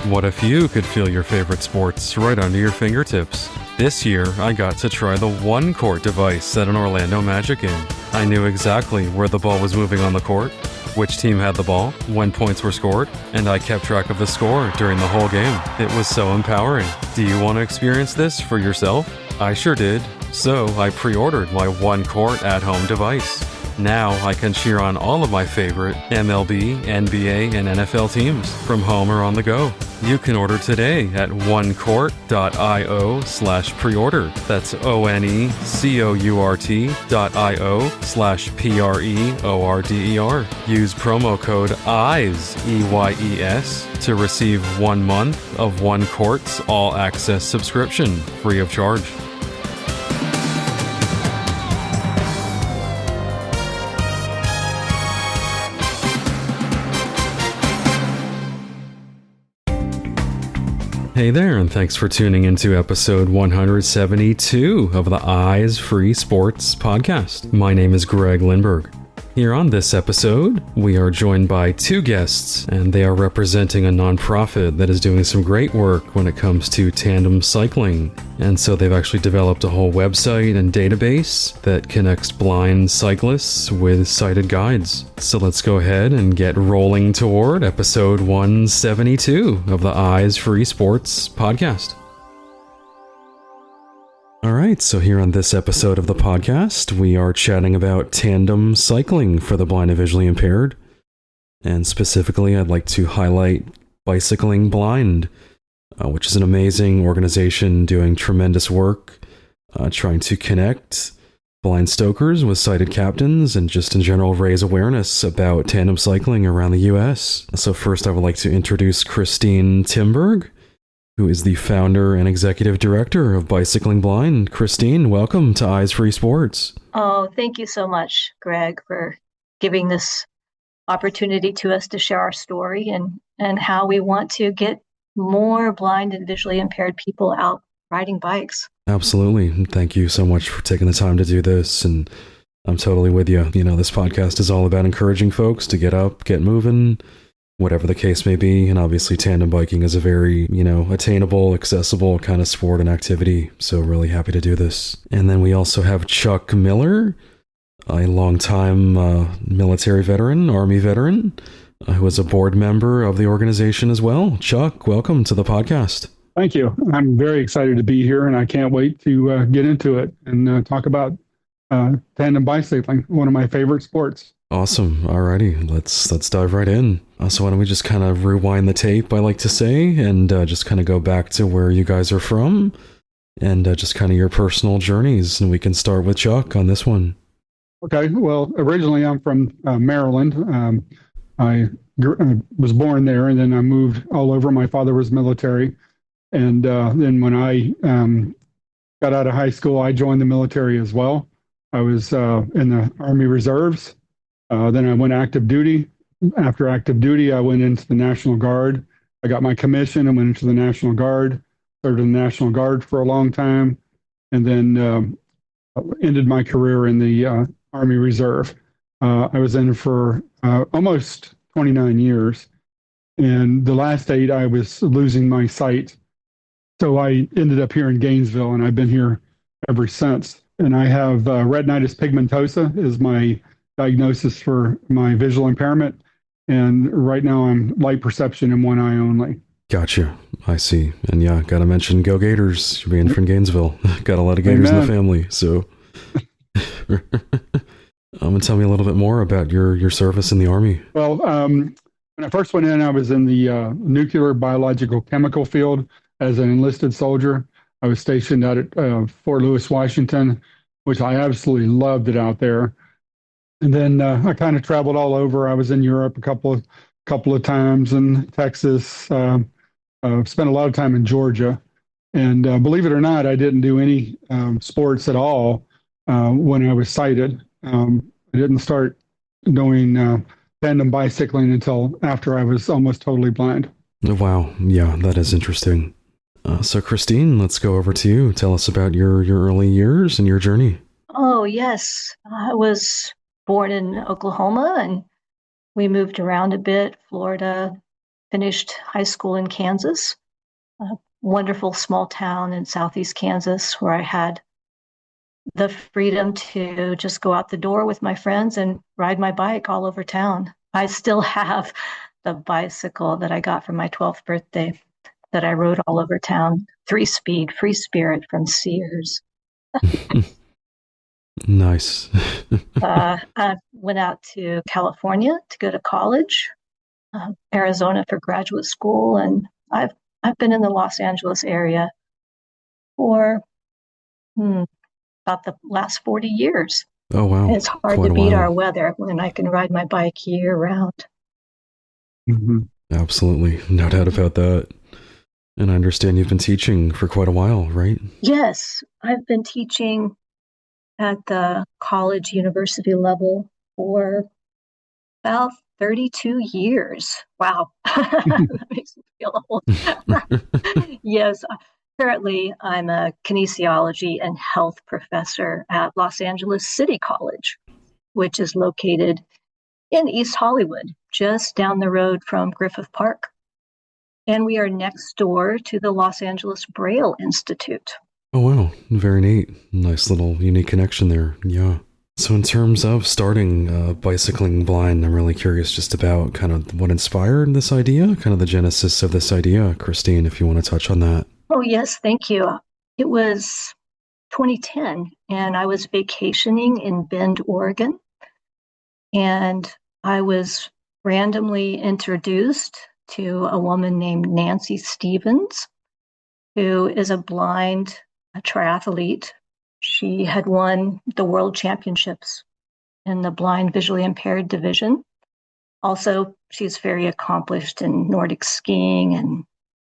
What if you could feel your favorite sports right under your fingertips? This year, I got to try the one-court device at an Orlando Magic game. I knew exactly where the ball was moving on the court, which team had the ball, when points were scored, and I kept track of the score during the whole game. It was so empowering. Do you want to experience this for yourself? I sure did. So I pre-ordered my one-court at-home device. Now I can cheer on all of my favorite MLB, NBA, and NFL teams from home or on the go. You can order today at onecourt.io/preorder. That's onecourt.io/preorder. Use promo code EYES, EYES, to receive 1 month of One Court's all-access subscription, free of charge. Hey there, and thanks for tuning into episode 172 of the Eyes Free Sports podcast. My name is Greg Lindberg. Here on this episode, we are joined by two guests, and they are representing a nonprofit that is doing some great work when it comes to tandem cycling. And so they've actually developed a whole website and database that connects blind cyclists with sighted guides. So let's go ahead and get rolling toward episode 172 of the Eyes Free Sports podcast. All right, so here on this episode of the podcast, we are chatting about tandem cycling for the blind and visually impaired. And specifically, I'd like to highlight Bicycling Blind, which is an amazing organization doing tremendous work, trying to connect blind stokers with sighted captains and just in general raise awareness about tandem cycling around the U.S. So first, I would like to introduce Christine Tinberg, who is the founder and executive director of Bicycling Blind. Christine, welcome to Eyes Free Sports. Oh, thank you so much, Greg, for giving this opportunity to us to share our story and how we want to get more blind and visually impaired people out riding bikes. Absolutely. Thank you so much for taking the time to do this. And I'm totally with you. You know, this podcast is all about encouraging folks to get up, get moving, whatever the case may be. And obviously tandem biking is a very, attainable, accessible kind of sport and activity. So really happy to do this. And then we also have Chuck Miller, a longtime military veteran, Army veteran, who is a board member of the organization as well. Chuck, welcome to the podcast. Thank you. I'm very excited to be here, and I can't wait to get into it and talk about tandem bicycling, one of my favorite sports. Awesome. Alrighty, let's dive right in. So why don't we just kind of rewind the tape, I like to say, and just kind of go back to where you guys are from and just kind of your personal journeys. And we can start with Chuck on this one. Okay. Well, originally I'm from Maryland. I was born there, and then I moved all over. My father was military. And then when I got out of high school, I joined the military as well. I was in the Army Reserves. Then I went active duty. After active duty, I went into the National Guard. I got my commission and went into the National Guard, served in the National Guard for a long time, and then ended my career in the Army Reserve. I was in for almost 29 years, and the last 8, I was losing my sight. So I ended up here in Gainesville, and I've been here ever since. And I have retinitis pigmentosa is my diagnosis for my visual impairment. And right now I'm light perception in one eye only. Gotcha. I see. And yeah, got to mention Go Gators. You're being from Gainesville. Got a lot of Gators in the family. So and tell me a little bit more about your service in the Army. Well, when I first went in, I was in the nuclear biological chemical field as an enlisted soldier. I was stationed out at Fort Lewis, Washington, which I absolutely loved it out there. And then I kind of traveled all over. I was in Europe a couple of times, in Texas. Spent a lot of time in Georgia. And believe it or not, I didn't do any sports at all when I was sighted. I didn't start doing tandem bicycling until after I was almost totally blind. Wow. Yeah, that is interesting. So Christine, let's go over to you. Tell us about your early years and your journey. Oh, yes. I was born in Oklahoma, and we moved around a bit, Florida, finished high school in Kansas, a wonderful small town in southeast Kansas where I had the freedom to just go out the door with my friends and ride my bike all over town. I still have the bicycle that I got for my 12th birthday that I rode all over town. 3-speed, free spirit from Sears. Nice. I went out to California to go to college, Arizona for graduate school, and I've been in the Los Angeles area for about the last 40 years. Oh, wow. It's hard Quite to a beat our while. weather when I can ride my bike year round. Mm-hmm. Absolutely. No doubt about that. And I understand you've been teaching for quite a while, right? Yes, I've been teaching at the college university level for about 32 years. Wow. That makes me feel old. Yes, currently I'm a kinesiology and health professor at Los Angeles City College, which is located in East Hollywood, just down the road from Griffith Park. And we are next door to the Los Angeles Braille Institute. Oh, wow. Very neat. Nice little unique connection there. Yeah. So, in terms of starting bicycling blind, I'm really curious just about kind of what inspired this idea, kind of the genesis of this idea. Christine, if you want to touch on that. Oh, yes, thank you. It was 2010, and I was vacationing in Bend, Oregon, and I was randomly introduced to a woman named Nancy Stevens, who is a blind triathlete. She had won the world championships in the blind visually impaired division. Also, she's very accomplished in Nordic skiing and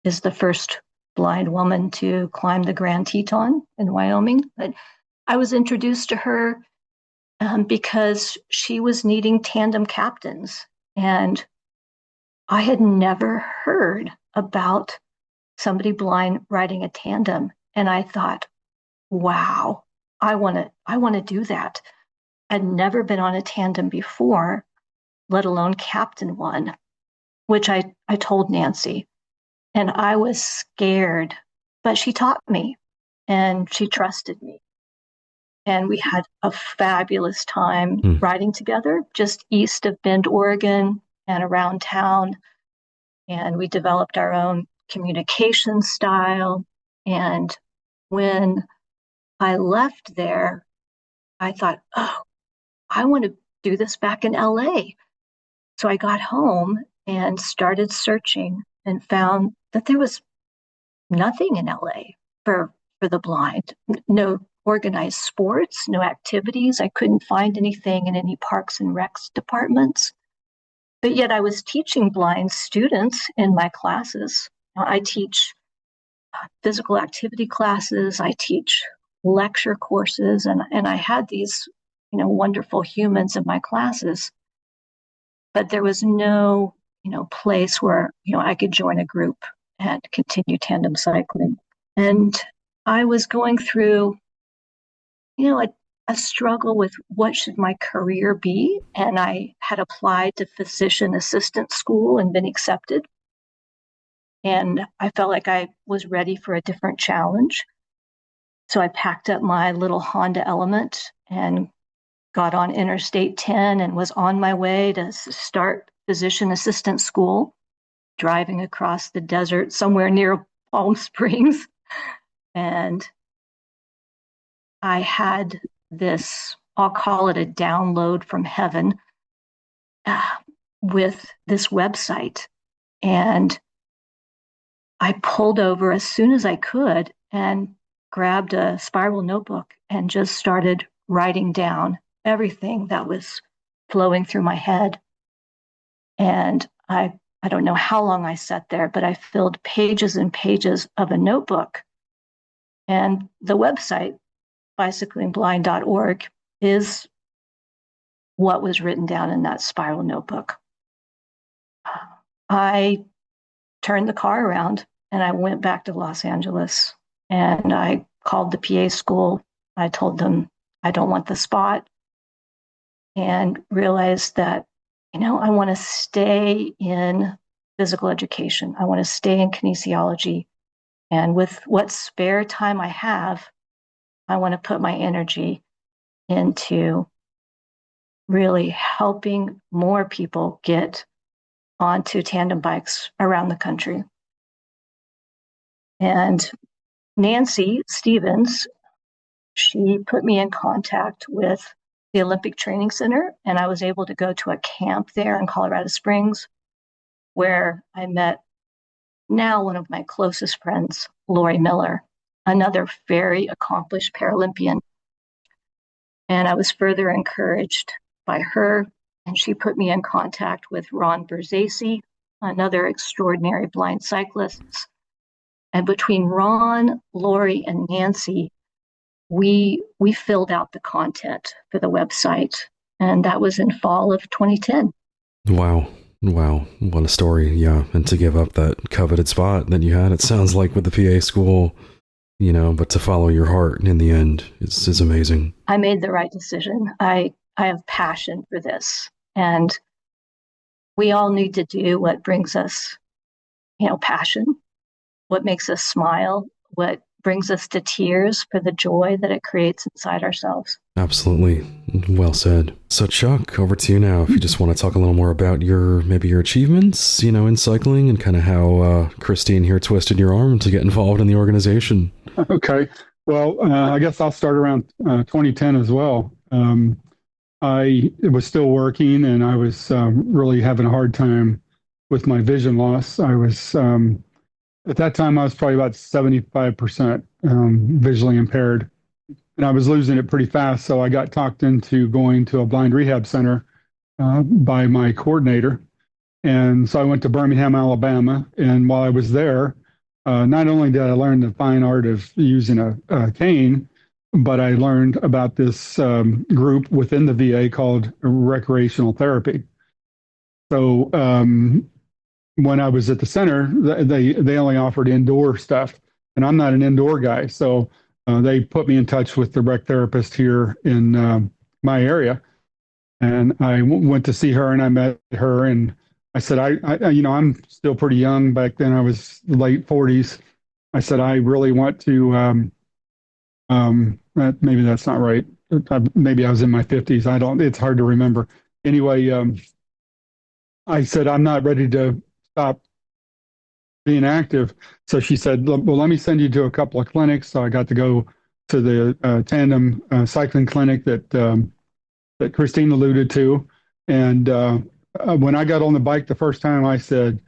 is the first blind woman to climb the Grand Teton in Wyoming. But I was introduced to her because she was needing tandem captains. And I had never heard about somebody blind riding a tandem. And I thought, wow, I want to do that. I'd never been on a tandem before, let alone captain one, which I told Nancy. And I was scared, but she taught me and she trusted me. And we had a fabulous time riding together just east of Bend, Oregon, and around town. And we developed our own communication style. And when I left there, I thought, oh, I want to do this back in LA. So I got home and started searching and found that there was nothing in LA for the blind. No organized sports, no activities. I couldn't find anything in any parks and recs departments. But yet I was teaching blind students in my classes. I teach physical activity classes, I teach lecture courses, and I had these, wonderful humans in my classes. But there was no, place where, I could join a group and continue tandem cycling. And I was going through, a struggle with what should my career be. And I had applied to physician assistant school and been accepted. And I felt like I was ready for a different challenge. So I packed up my little Honda Element and got on Interstate 10 and was on my way to start physician assistant school, driving across the desert somewhere near Palm Springs. And I had this, I'll call it a download from heaven with this website. And I pulled over as soon as I could and grabbed a spiral notebook and just started writing down everything that was flowing through my head. And I don't know how long I sat there, but I filled pages and pages of a notebook. And the website, bicyclingblind.org, is what was written down in that spiral notebook. I turned the car around and I went back to Los Angeles and I called the PA school. I told them I don't want the spot and realized that, I want to stay in physical education. I want to stay in kinesiology. And with what spare time I have, I want to put my energy into really helping more people get onto tandem bikes around the country. And Nancy Stevens, she put me in contact with the Olympic Training Center, and I was able to go to a camp there in Colorado Springs where I met now one of my closest friends, Lori Miller, another very accomplished Paralympian. And I was further encouraged by her, and she put me in contact with Ron Berzasi, another extraordinary blind cyclist. And between Ron, Lori, and Nancy, we filled out the content for the website, and that was in fall of 2010. Wow. What a story. Yeah. And to give up that coveted spot that you had, it sounds like, with the PA school, but to follow your heart in the end is amazing. I made the right decision. I have passion for this, and we all need to do what brings us, passion, what makes us smile, what brings us to tears for the joy that it creates inside ourselves. Absolutely. Well said. So Chuck, over to you now. If you just want to talk a little more about your achievements, in cycling, and kind of how Christine here twisted your arm to get involved in the organization. Okay. Well, I guess I'll start around 2010 as well. I was still working, and I was really having a hard time with my vision loss. I was at that time, I was probably about 75% visually impaired, and I was losing it pretty fast. So I got talked into going to a blind rehab center by my coordinator. And so I went to Birmingham, Alabama. And while I was there, not only did I learn the fine art of using a cane, but I learned about this group within the VA called recreational therapy. So when I was at the center, they only offered indoor stuff, and I'm not an indoor guy. So they put me in touch with the rec therapist here in my area, and I went to see her, and I met her, and I said, I'm still pretty young. Back then I was late 40s. I said, I really want to, maybe that's not right. Maybe I was in my 50s. It's hard to remember. Anyway, I said, I'm not ready to stop being active. So she said, well, let me send you to a couple of clinics. So I got to go to the tandem cycling clinic that Christine alluded to. And when I got on the bike the first time, I said,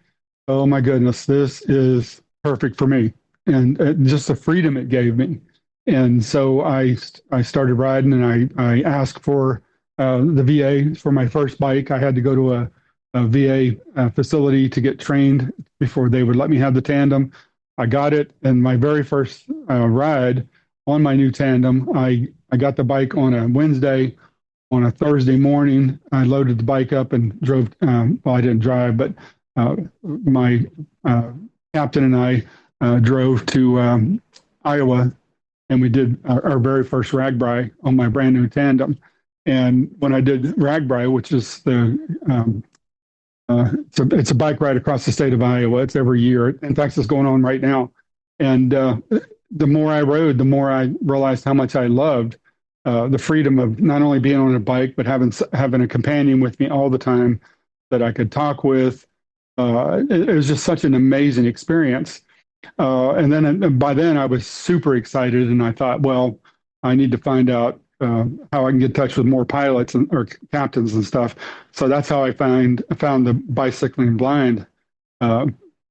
oh my goodness, this is perfect for me. And just the freedom it gave me. And so I started riding, and I asked for the VA for my first bike. I had to go to a VA facility to get trained before they would let me have the tandem. I got it, and my very first ride on my new tandem, I got the bike on a Wednesday. On a Thursday morning, I loaded the bike up and drove. Well, I didn't drive, but my captain and I drove to Iowa, and we did our very first RAGBRAI on my brand new tandem. And when I did RAGBRAI, which is it's a bike ride across the state of Iowa. It's every year. In fact, it's going on right now. And the more I rode, the more I realized how much I loved the freedom of not only being on a bike, but having a companion with me all the time that I could talk with. It was just such an amazing experience. And then by then I was super excited, and I thought, well, I need to find out how I can get in touch with more pilots or captains and stuff. So that's how I found the Bicycling Blind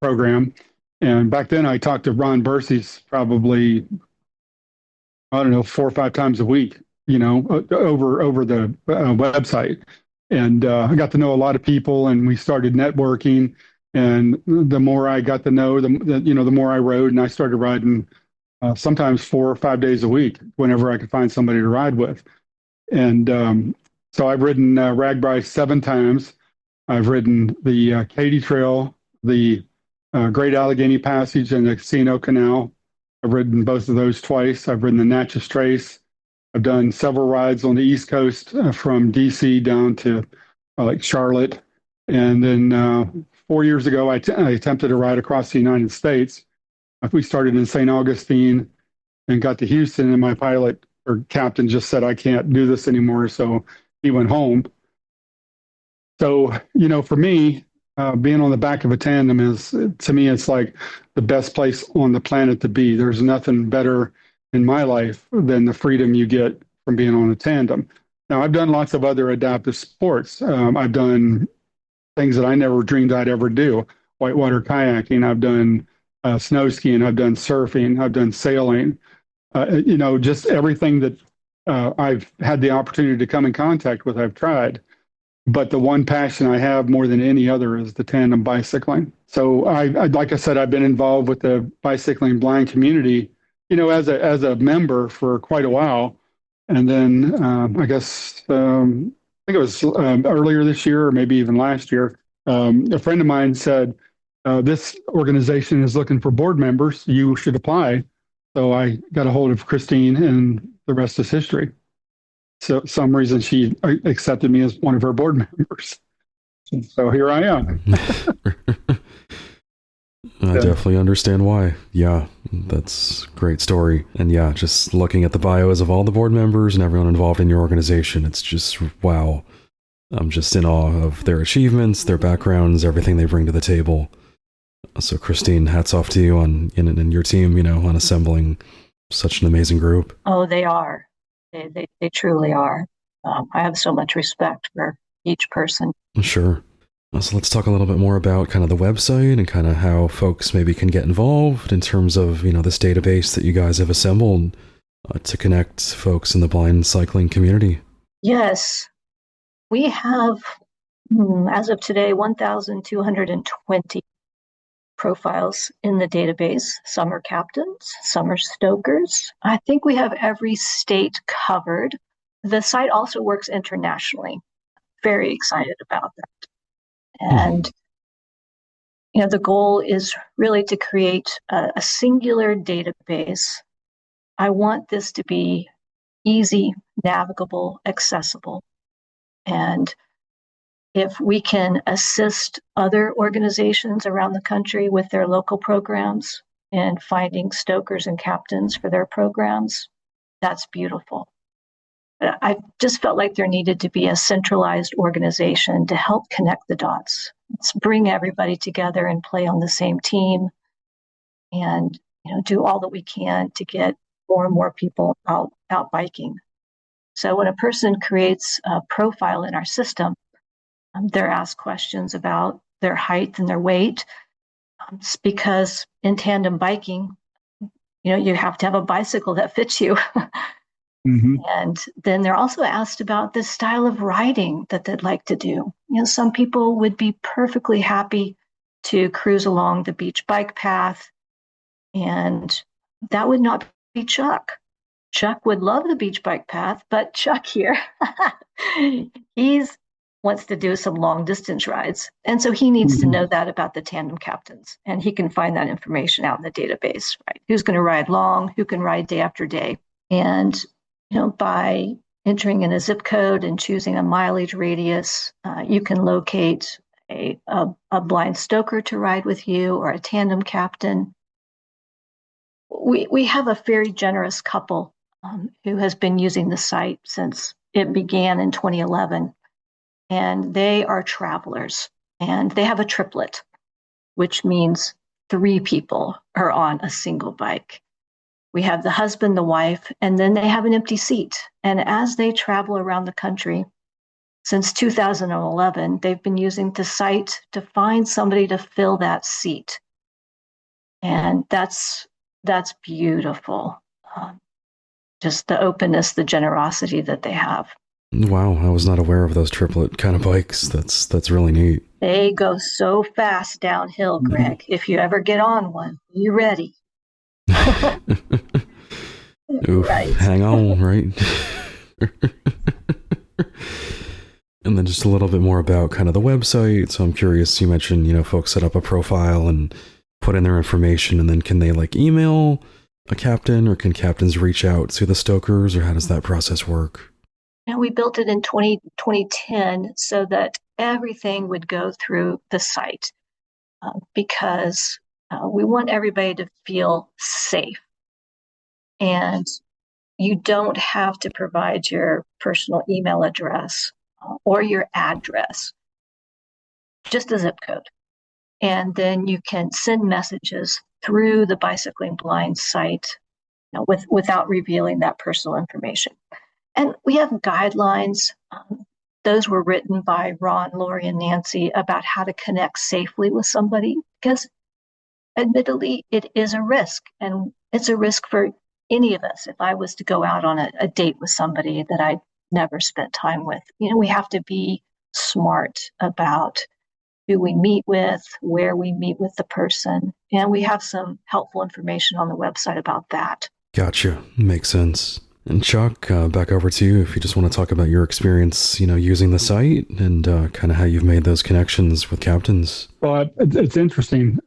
program. And back then I talked to Ron Berzasi probably, I don't know, 4 or 5 times a week, over the website. And I got to know a lot of people, and we started networking. And the more I got to know, the more I rode, and I started riding sometimes 4 or 5 days a week whenever I could find somebody to ride with. And so I've ridden RAGBRAI 7 times. I've ridden the Katy Trail, the Great Allegheny Passage, and the Casino Canal. I've ridden both of those twice. I've ridden the Natchez Trace. I've done several rides on the East Coast from DC down to like Charlotte. And then 4 years ago, I attempted to ride across the United States. We started in St. Augustine and got to Houston, and my pilot or captain just said, I can't do this anymore. So he went home. So, for me, being on the back of a tandem is, to me, it's like the best place on the planet to be. There's nothing better in my life than the freedom you get from being on a tandem. Now, I've done lots of other adaptive sports. I've done things that I never dreamed I'd ever do. Whitewater kayaking. I've done snow skiing. I've done surfing. I've done sailing. Just everything that I've had the opportunity to come in contact with, I've tried. But the one passion I have more than any other is the tandem bicycling. So like I said, I've been involved with the bicycling blind community, as a member for quite a while. And then I guess I think it was earlier this year or maybe even last year, a friend of mine said, this organization is looking for board members. You should apply. So I got a hold of Christine, and the rest is history. So some reason she accepted me as one of her board members. So here I am. I definitely understand why. Yeah, that's a great story. And yeah, just looking at the bios of all the board members and everyone involved in your organization, it's just, wow. I'm just in awe of their achievements, their backgrounds, everything they bring to the table. So Christine, hats off to you and your team, on assembling such an amazing group. Oh, they are. They truly are. I have so much respect for each person. Sure. So let's talk a little bit more about kind of the website and kind of how folks maybe can get involved in terms of, this database that you guys have assembled to connect folks in the blind cycling community. Yes. We have, as of today, 1,220 profiles in the database. Some are captains, some are stokers. I think we have every state covered. The site also works internationally. Very excited about that. And, the goal is really to create a singular database. I want this to be easy, navigable, accessible. And if we can assist other organizations around the country with their local programs and finding stokers and captains for their programs, that's beautiful. I just felt like there needed to be a centralized organization to help connect the dots. Let's bring everybody together and play on the same team and do all that we can to get more and more people out biking. So when a person creates a profile in our system, they're asked questions about their height and their weight. It's because in tandem biking, you have to have a bicycle that fits you. Mm-hmm. And then they're also asked about the style of riding that they'd like to do. Some people would be perfectly happy to cruise along the beach bike path, and that would not be Chuck. Chuck would love the beach bike path, but Chuck here, he's wants to do some long distance rides. And so he needs to know that about the tandem captains, and he can find that information out in the database, right? Who's going to ride long, who can ride day after day. And, by entering in a zip code and choosing a mileage radius, you can locate a blind stoker to ride with you or a tandem captain. We have a very generous couple who has been using the site since it began in 2011. And they are travelers, and they have a triplet, which means 3 people are on a single bike. We have the husband, the wife, and then they have an empty seat. And as they travel around the country, since 2011, they've been using the site to find somebody to fill that seat. And that's beautiful. Just the openness, the generosity that they have. Wow, I was not aware of those triplet kind of bikes. That's really neat. They go so fast downhill, Greg. If you ever get on one, you ready? Oof, right. Hang on, right? And then just a little bit more about kind of the website. So I'm curious, you mentioned, folks set up a profile and put in their information, and then can they email a captain, or can captains reach out to the stokers, or how does that process work? And we built it in 2010 so that everything would go through the site. because we want everybody to feel safe. And you don't have to provide your personal email address or your address, just a zip code. And then you can send messages through the Bicycling Blind site, without revealing that personal information. And we have guidelines. Those were written by Ron, Lori, and Nancy about how to connect safely with somebody, because admittedly, it is a risk, and it's a risk for any of us. If I was to go out on a date with somebody that I'd never spent time with, we have to be smart about who we meet with, where we meet with the person. And we have some helpful information on the website about that. Gotcha. Makes sense. And Chuck, back over to you if you just want to talk about your experience, using the site and kind of how you've made those connections with captains. Well, it's interesting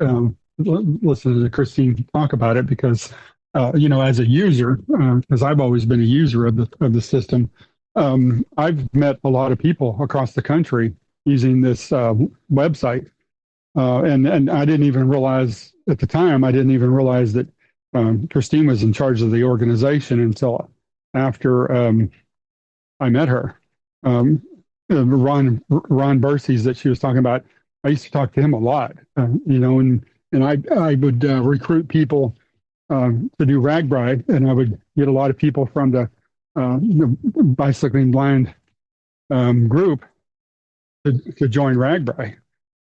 listening to Christine talk about it because, as a user, because I've always been a user of the system, I've met a lot of people across the country using this website, and I didn't even realize at the time. I didn't even realize that Christine was in charge of the organization until after I met her. Ron Berses that she was talking about, I used to talk to him a lot, and I would recruit people to do RAGBRAI, and I would get a lot of people from the Bicycling Blind group to join RAGBRAI,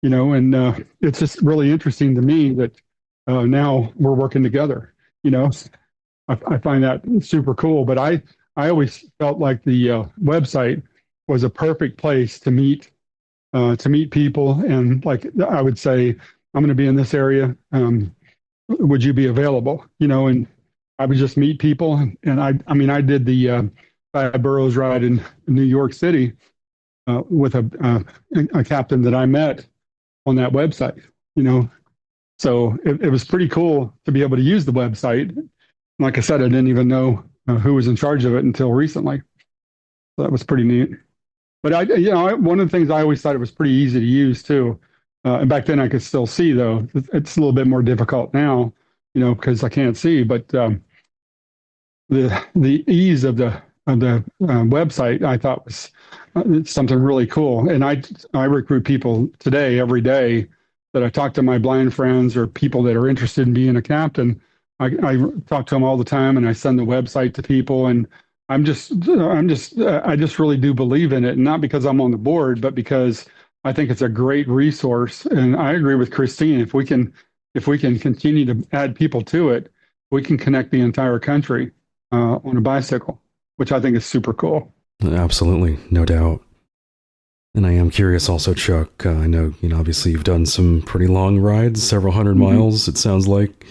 and it's just really interesting to me that now we're working together. I find that super cool. But I always felt like the website was a perfect place to meet people, and like I would say, I'm going to be in this area. Would you be available? And I would just meet people, and I did the 5 boroughs ride in New York City with a captain that I met on that website. So it was pretty cool to be able to use the website. Like I said, I didn't even know who was in charge of it until recently. So that was pretty neat. But one of the things I always thought it was pretty easy to use too. And back then I could still see, though. It's a little bit more difficult now, because I can't see. But the ease of the website I thought was something really cool. And I recruit people today, every day, that I talk to my blind friends or people that are interested in being a captain. I talk to them all the time, and I send the website to people. And I just really do believe in it, and not because I'm on the board, but because I think it's a great resource. And I agree with Christine. If we can continue to add people to it, we can connect the entire country on a bicycle, which I think is super cool. Absolutely, no doubt. And I am curious also, Chuck, I know, obviously you've done some pretty long rides, several hundred miles, it sounds like.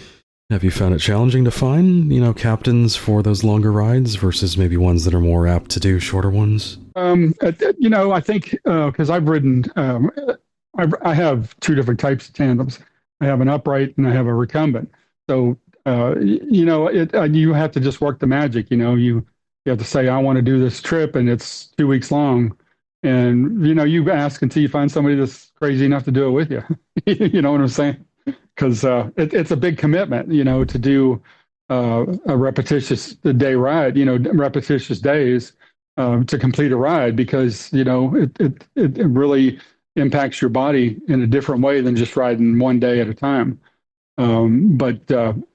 Have you found it challenging to find, captains for those longer rides versus maybe ones that are more apt to do shorter ones? I think because I've ridden, I have 2 different types of tandems. I have an upright and I have a recumbent. So, you have to just work the magic. You have to say, I want to do this trip, and it's 2 weeks long. And, you ask until you find somebody that's crazy enough to do it with you. You know what I'm saying? Because it's a big commitment, to do a repetitious day ride, repetitious days to complete a ride, because, it really impacts your body in a different way than just riding one day at a time. But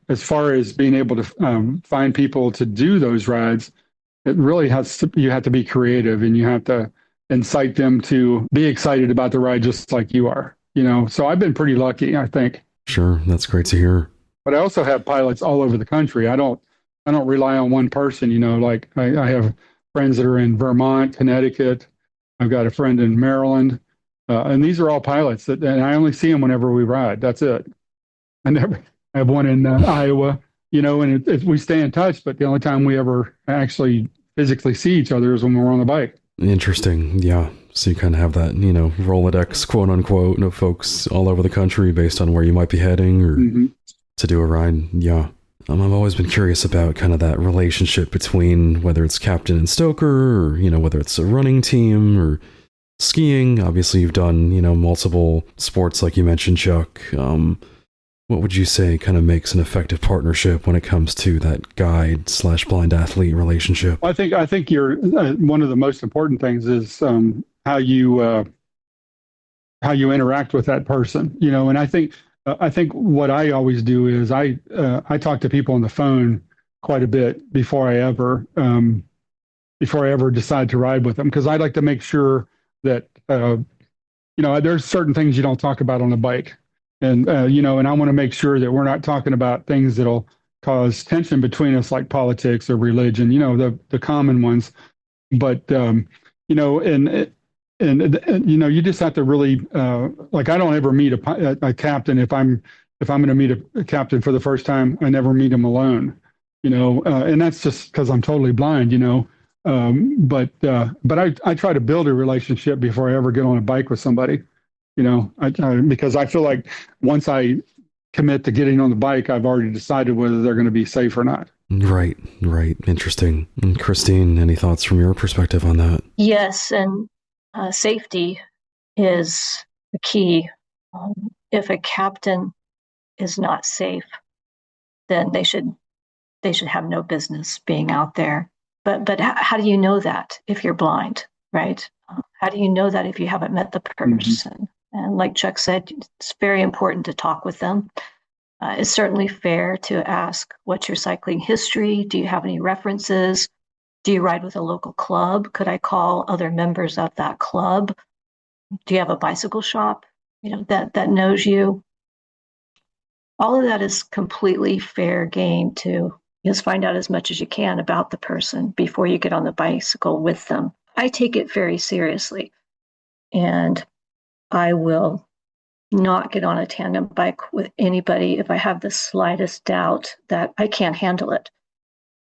as far as being able to find people to do those rides, it really you have to be creative, and you have to incite them to be excited about the ride just like you are, So I've been pretty lucky, I think. Sure, that's great to hear. But I also have pilots all over the country. I don't rely on one person, like I have friends that are in Vermont, Connecticut. I've got a friend in Maryland. And these are all pilots and I only see them whenever we ride. That's it. I have one in Iowa, and we stay in touch, but the only time we ever actually physically see each other is when we're on the bike. Interesting. Yeah. So you kind of have that, Rolodex, quote unquote, of folks all over the country based on where you might be heading or to do a ride. Yeah. I've always been curious about kind of that relationship between whether it's captain and stoker or, whether it's a running team or skiing. Obviously, you've done, multiple sports like you mentioned, Chuck. What would you say kind of makes an effective partnership when it comes to that guide/blind athlete relationship? I think you're one of the most important things is how you interact with that person. And I think what I always do is I talk to people on the phone quite a bit before I ever decide to ride with them, because I like to make sure that there's certain things you don't talk about on a bike, and and I want to make sure that we're not talking about things that'll cause tension between us, like politics or religion, the common ones. But you just have to really like, I don't ever meet a captain. If I'm going to meet a captain for the first time, I never meet him alone. And that's just because I'm totally blind. But I try to build a relationship before I ever get on a bike with somebody. Because I feel like once I commit to getting on the bike, I've already decided whether they're going to be safe or not. Right. Interesting. And Christine, any thoughts from your perspective on that? Yes, and safety is the key. If a captain is not safe, then they should have no business being out there. But how do you know that if you're blind, right? How do you know that if you haven't met the person? Mm-hmm. And like Chuck said, it's very important to talk with them. It's certainly fair to ask, what's your cycling history? Do you have any references? Do you ride with a local club? Could I call other members of that club? Do you have a bicycle shop, that knows you? All of that is completely fair game to just find out as much as you can about the person before you get on the bicycle with them. I take it very seriously, and I will not get on a tandem bike with anybody if I have the slightest doubt that I can't handle it.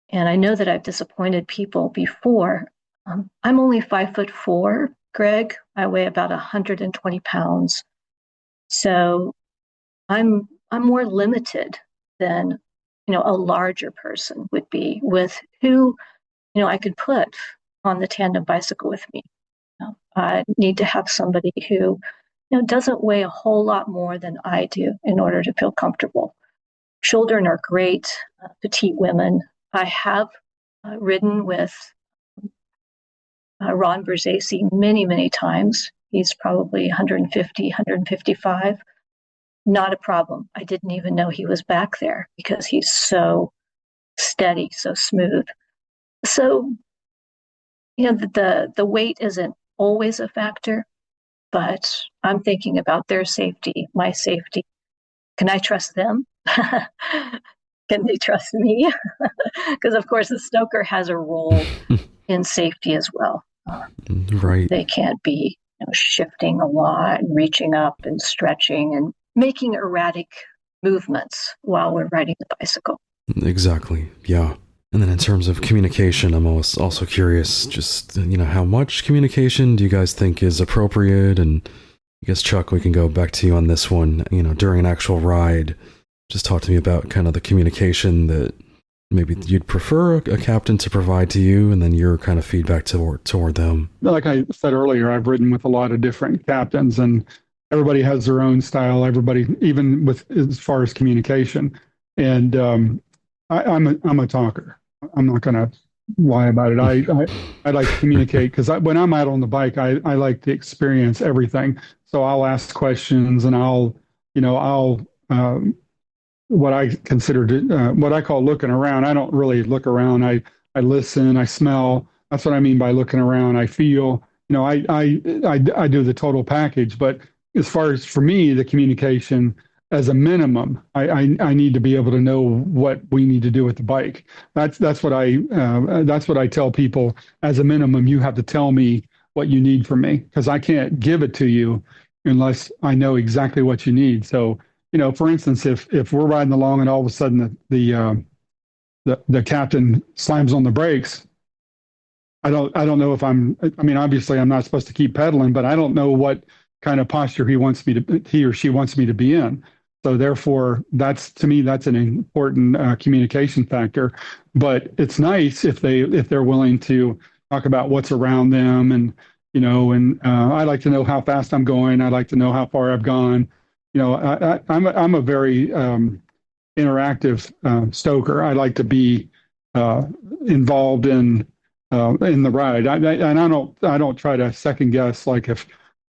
And I know that I've disappointed people before. I'm only 5'4", Greg. I weigh about 120 pounds. So I'm more limited than, a larger person would be, with who, I could put on the tandem bicycle with me. I need to have somebody who, doesn't weigh a whole lot more than I do in order to feel comfortable. Children are great, petite women. I have ridden with Ron Berzesi many, many times. He's probably 150, 155. Not a problem. I didn't even know he was back there because he's so steady, so smooth. So, the weight isn't always a factor, but I'm thinking about their safety, my safety. Can I trust them? Can they trust me? Because, of course, the stoker has a role in safety as well. Right. They can't be shifting a lot and reaching up and stretching and making erratic movements while we're riding the bicycle. Exactly. Yeah. And then in terms of communication, I'm also curious, just, how much communication do you guys think is appropriate? And I guess, Chuck, we can go back to you on this one. During an actual ride, just talk to me about kind of the communication that maybe you'd prefer a captain to provide to you, and then your kind of feedback toward them. Like I said earlier, I've ridden with a lot of different captains, and everybody has their own style. Everybody, even with as far as communication, and I'm a talker. I'm not going to lie about it. I like to communicate, because when I'm out on the bike, I like to experience everything. So I'll ask questions, and I'll what I consider what I call looking around. I don't really look around. I listen. I smell. That's what I mean by looking around. I feel. I do the total package. But as far as, for me, the communication, as a minimum, I need to be able to know what we need to do with the bike. That's what I tell people. As a minimum, you have to tell me what you need from me, because I can't give it to you unless I know exactly what you need. So, for instance, if we're riding along and all of a sudden the captain slams on the brakes, I don't know if obviously I'm not supposed to keep pedaling, but I don't know what kind of posture he or she wants me to be in. So therefore, to me, that's an important communication factor. But it's nice if they're willing to talk about what's around them, and and I like to know how fast I'm going. I like to know how far I've gone. I'm a very interactive stoker. I like to be involved in the ride. And I don't try to second guess. Like if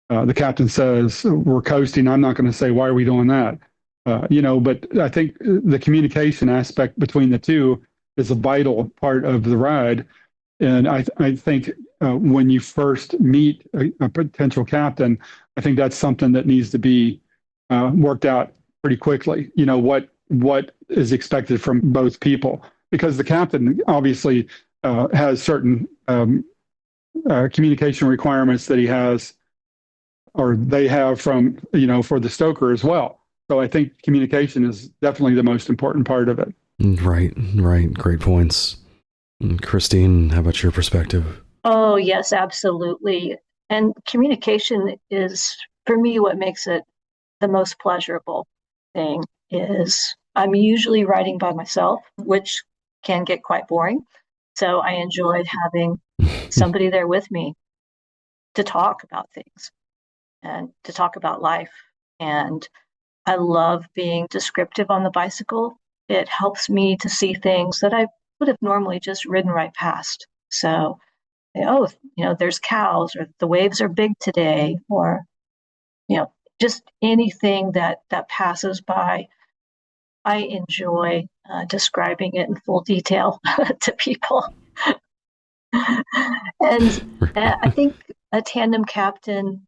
the captain says we're coasting, I'm not going to say why are we doing that. But I think the communication aspect between the two is a vital part of the ride. And I think when you first meet a potential captain, I think that's something that needs to be worked out pretty quickly. What is expected from both people, because the captain obviously has certain communication requirements that he has or they have from for the stoker as well. So I think communication is definitely the most important part of it. Right, right. Great points. Christine, how about your perspective? Oh, yes, absolutely. And communication is, for me, what makes it the most pleasurable thing is I'm usually writing by myself, which can get quite boring. So I enjoyed having somebody there with me to talk about things and to talk about life. And I love being descriptive on the bicycle. It helps me to see things that I would have normally just ridden right past. So, oh, there's cows, or the waves are big today, or just anything that passes by. I enjoy describing it in full detail to people. And I think a tandem captain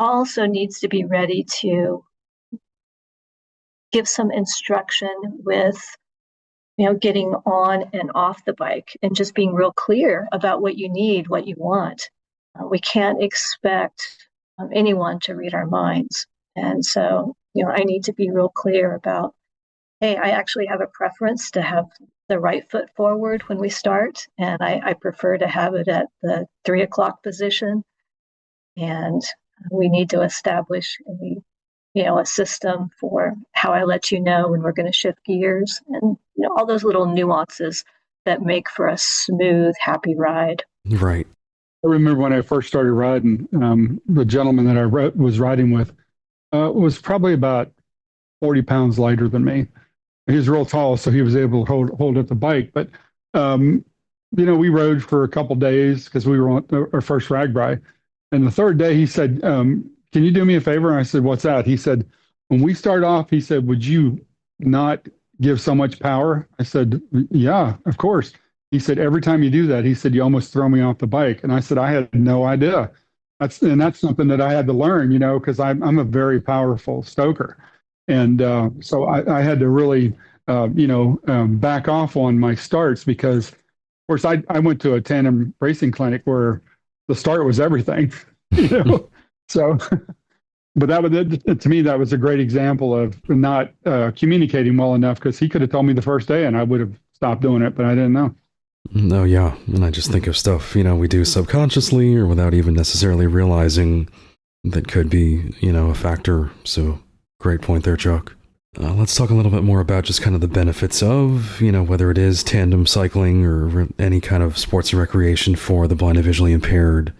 also needs to be ready to give some instruction with getting on and off the bike and just being real clear about what you need, what you want. We can't expect anyone to read our minds. And so, I need to be real clear about, hey, I actually have a preference to have the right foot forward when we start. And I prefer to have it at the 3 o'clock position. And we need to establish a system for how I let you know when we're going to shift gears, and all those little nuances that make for a smooth, happy ride. Right. I remember when I first started riding, the gentleman that I was riding with was probably about 40 pounds lighter than me. He was real tall, so he was able to hold up the bike. But we rode for a couple days because we were on our first RAGBRAI. And the third day, he said, "Can you do me a favor?" And I said, "What's that?" He said, "When we start off," he said, "would you not give so much power?" I said, "Yeah, of course." He said, "Every time you do that," he said, "you almost throw me off the bike." And I said, "I had no idea." That's something that I had to learn, because I'm a very powerful stoker. And so I had to really, back off on my starts because, of course, I went to a tandem racing clinic where the start was everything, you know. So, but to me, that was a great example of not communicating well enough, because he could have told me the first day and I would have stopped doing it, but I didn't know. Oh, yeah. And I just think of stuff, we do subconsciously or without even necessarily realizing that could be, a factor. So great point there, Chuck. Let's talk a little bit more about just kind of the benefits of, whether it is tandem cycling or any kind of sports and recreation for the blind and visually impaired.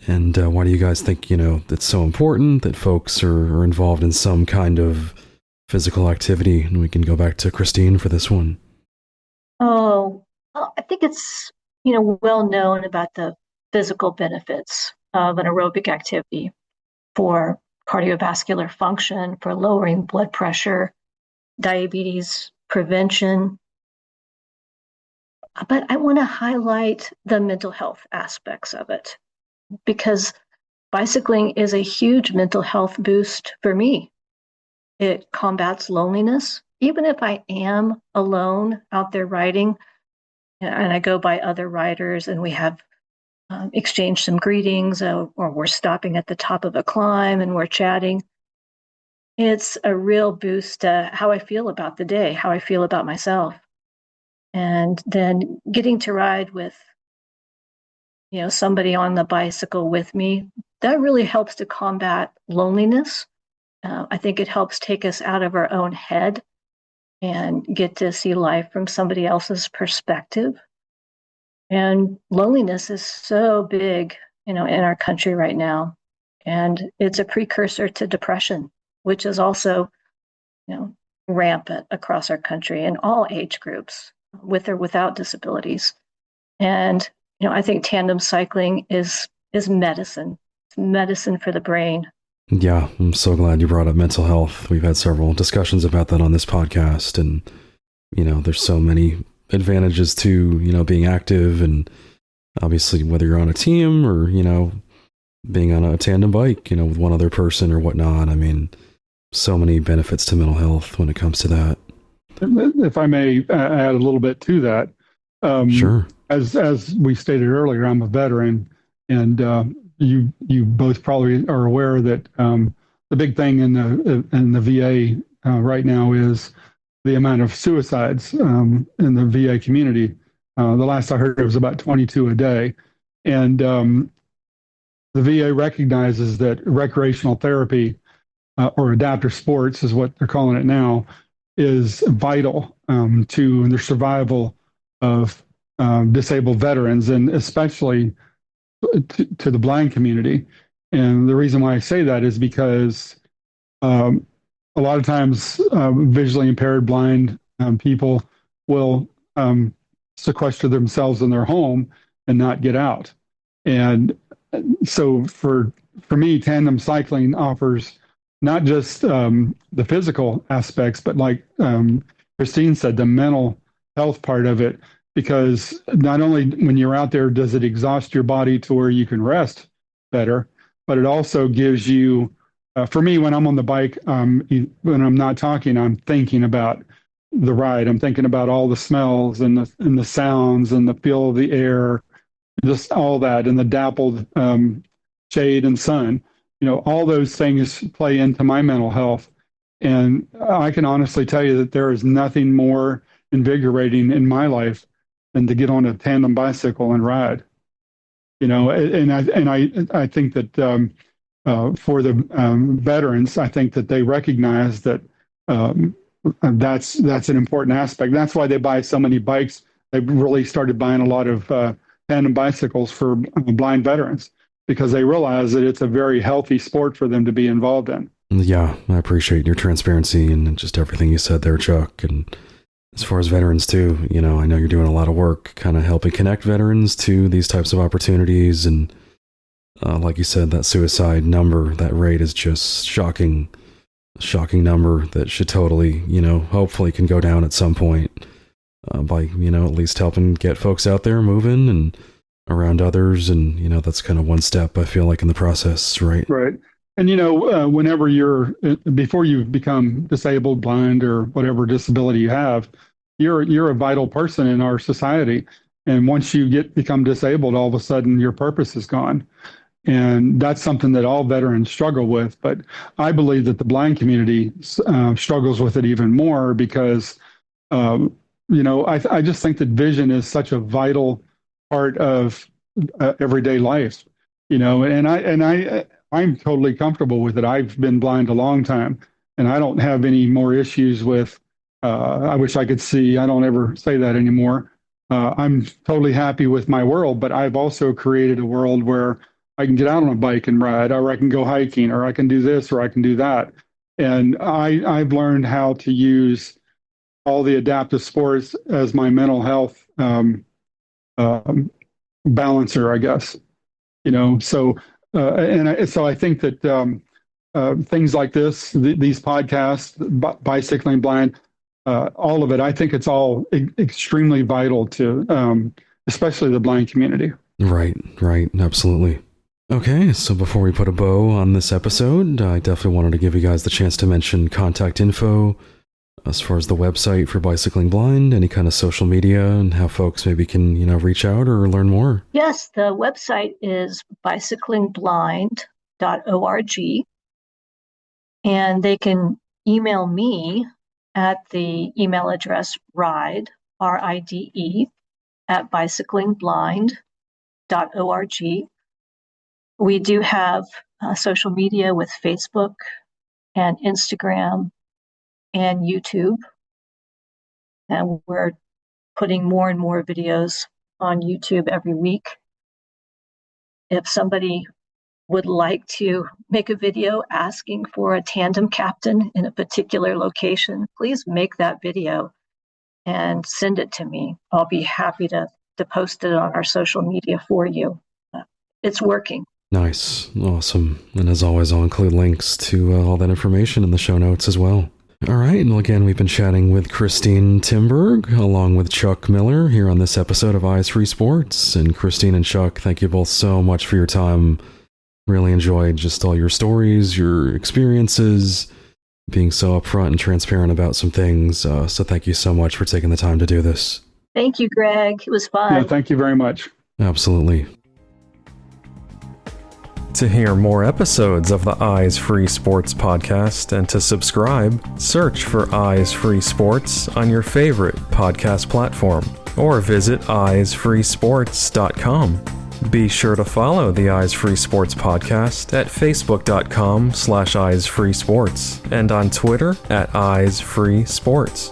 And why do you guys think, it's so important that folks are involved in some kind of physical activity? And we can go back to Christine for this one. Oh, well, I think it's, well known about the physical benefits of an aerobic activity for cardiovascular function, for lowering blood pressure, diabetes prevention. But I want to highlight the mental health aspects of it, because bicycling is a huge mental health boost for me. It combats loneliness. Even if I am alone out there riding, and I go by other riders and we have exchanged some greetings, or we're stopping at the top of a climb and we're chatting, it's a real boost to how I feel about the day, how I feel about myself. And then getting to ride with, somebody on the bicycle with me, that really helps to combat loneliness. I think it helps take us out of our own head and get to see life from somebody else's perspective. And loneliness is so big in our country right now. And it's a precursor to depression, which is also, rampant across our country in all age groups, with or without disabilities. And, I think tandem cycling is medicine. It's medicine for the brain. Yeah, I'm so glad you brought up mental health. We've had several discussions about that on this podcast, and there's so many advantages to being active, and obviously whether you're on a team or being on a tandem bike, with one other person or whatnot. I mean, so many benefits to mental health when it comes to that. If I may add a little bit to that, Sure. as we stated earlier, I'm a veteran, and you both probably are aware that the big thing in the VA right now is the amount of suicides in the VA community. The last I heard, it was about 22 a day, and the VA recognizes that recreational therapy or adaptive sports is what they're calling it now is vital to the survival of disabled veterans, and especially to the blind community. And the reason why I say that is because a lot of times visually impaired blind people will sequester themselves in their home and not get out. And so for me, tandem cycling offers not just the physical aspects, but like Christine said, the mental health part of it. Because not only when you're out there does it exhaust your body to where you can rest better, but it also gives you, for me, when I'm on the bike, when I'm not talking, I'm thinking about the ride. I'm thinking about all the smells and the sounds and the feel of the air, just all that, and the dappled shade and sun. All those things play into my mental health. And I can honestly tell you that there is nothing more invigorating in my life than to get on a tandem bicycle and ride. And I think that for the veterans, I think that they recognize that that's an important aspect. That's why they buy so many bikes. They really started buying a lot of tandem bicycles for blind veterans because they realize that it's a very healthy sport for them to be involved in. Yeah, I appreciate your transparency and just everything you said there, Chuck. And as far as veterans too, I know you're doing a lot of work kind of helping connect veterans to these types of opportunities. And like you said, that suicide number, that rate is just shocking number that should totally, hopefully can go down at some point by, at least helping get folks out there moving and around others. And, that's kind of one step I feel like in the process, right? Right. And, whenever before you become disabled, blind, or whatever disability you have, you're a vital person in our society. And once you become disabled, all of a sudden your purpose is gone. And that's something that all veterans struggle with. But I believe that the blind community struggles with it even more because, I just think that vision is such a vital part of everyday life, I'm totally comfortable with it. I've been blind a long time, and I don't have any more issues with. I wish I could see. I don't ever say that anymore. I'm totally happy with my world, but I've also created a world where I can get out on a bike and ride, or I can go hiking, or I can do this, or I can do that. And I've learned how to use all the adaptive sports as my mental health balancer, I guess. So I think that things like these podcasts, bicycling blind, all of it, I think it's all extremely vital to especially the blind community. Right, absolutely. Okay, so before we put a bow on this episode, I definitely wanted to give you guys the chance to mention contact info as far as the website for Bicycling Blind, any kind of social media, and how folks maybe can, reach out or learn more. Yes, the website is bicyclingblind.org, and they can email me at the email address ride, RIDE, at bicyclingblind.org. We do have social media with Facebook and Instagram and YouTube. And we're putting more and more videos on YouTube every week. if somebody would like to make a video asking for a tandem captain in a particular location, please make that video and send it to me. I'll be happy to post it on our social media for you. It's working. Nice. Awesome. And as always, I'll include links to all that information in the show notes as well. All right. And again, we've been chatting with Christine Tinberg along with Chuck Miller here on this episode of Eyes Free Sports. And Christine and Chuck, thank you both so much for your time. Really enjoyed just all your stories, your experiences, being so upfront and transparent about some things. So thank you so much for taking the time to do this. Thank you, Greg. It was fun. Yeah, thank you very much. Absolutely. To hear more episodes of the Eyes Free Sports podcast and to subscribe, search for Eyes Free Sports on your favorite podcast platform or visit eyesfreesports.com. Be sure to follow the Eyes Free Sports podcast at facebook.com/eyesfreesports and on Twitter at Eyes Free Sports.